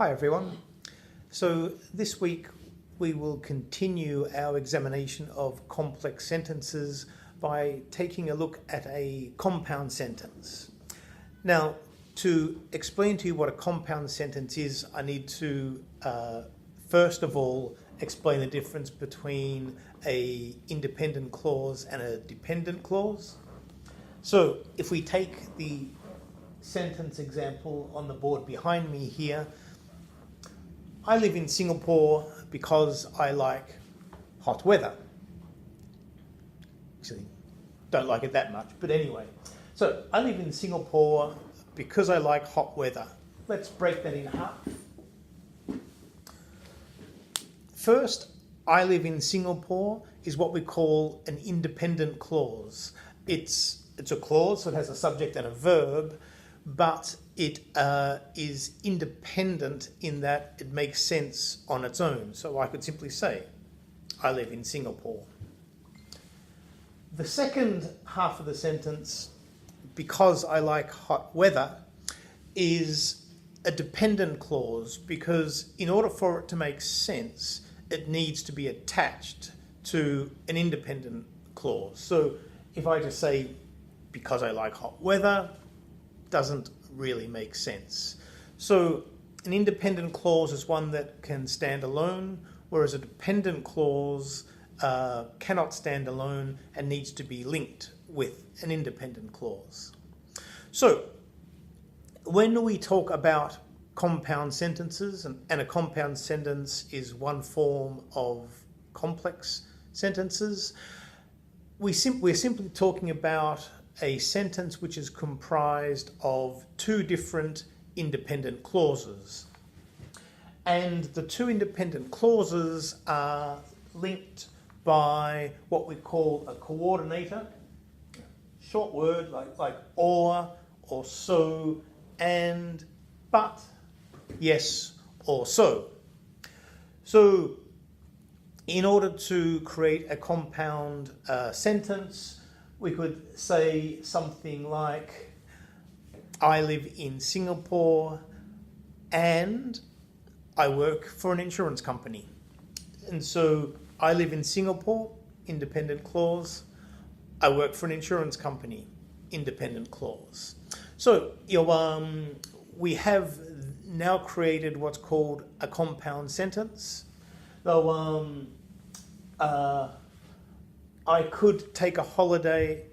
Hi everyone. So this week we will continue our examination of complex sentences by taking a look at a compound sentence. Now, to explain to you what a compound sentence is, I need to first of all explain the difference between an independent clause and a dependent clause. So if we take the sentence example on the board behind me here, I live in Singapore because I like hot weather. Actually, don't like it that much, but anyway. So I live in Singapore because I like hot weather. Let's break that in half. First, I live in Singapore is what we call an independent clause. It's a clause that has a subject and a verb, but it is independent in that it makes sense on its own. So I could simply say, I live in Singapore. The second half of the sentence, because I like hot weather, is a dependent clause because in order for it to make sense, it needs to be attached to an independent clause. So if I just say, because I like hot weather, doesn't really make sense. So an independent clause is one that can stand alone, whereas a dependent clause cannot stand alone and needs to be linked with an independent clause. So when we talk about compound sentences, and a compound sentence is one form of complex sentences, we're simply talking about a sentence which is comprised of two different independent clauses. And the two independent clauses are linked by what we call a coordinator, short word like or so, and but, yes or so. So in order to create a compound sentence, we could say something like, I live in Singapore and I work for an insurance company. And so I live in Singapore, independent clause. I work for an insurance company, independent clause. So we have now created what's called a compound sentence. So I could take a holiday,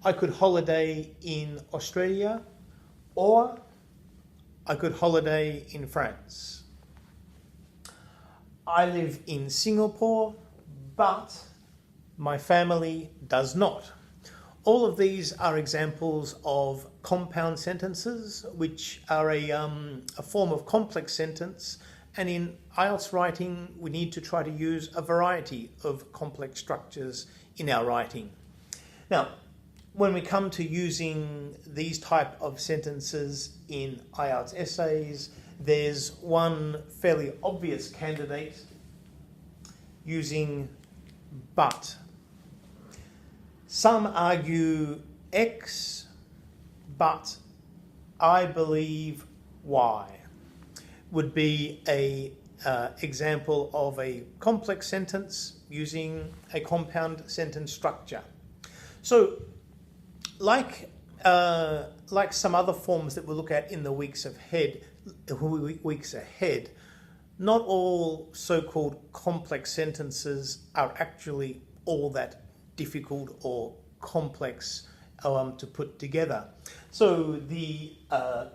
I could holiday in Australia, or I could holiday in France. I live in Singapore, but my family does not. All of these are examples of compound sentences, which are a form of complex sentence. And in IELTS writing, we need to try to use a variety of complex structures in our writing. Now, when we come to using these type of sentences in IELTS essays, there's one fairly obvious candidate using but. Some argue X, but I believe Y would be a example of a complex sentence using a compound sentence structure. So like some other forms that we'll look at in the weeks ahead, not all so-called complex sentences are actually all that difficult or complex to put together. So the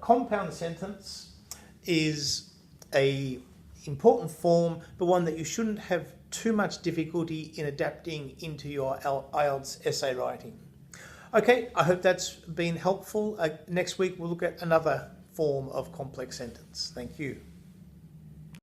compound sentence is an important form, but one that you shouldn't have too much difficulty in adapting into your IELTS essay writing. Okay, I hope that's been helpful. Next week we'll look at another form of complex sentence. Thank you.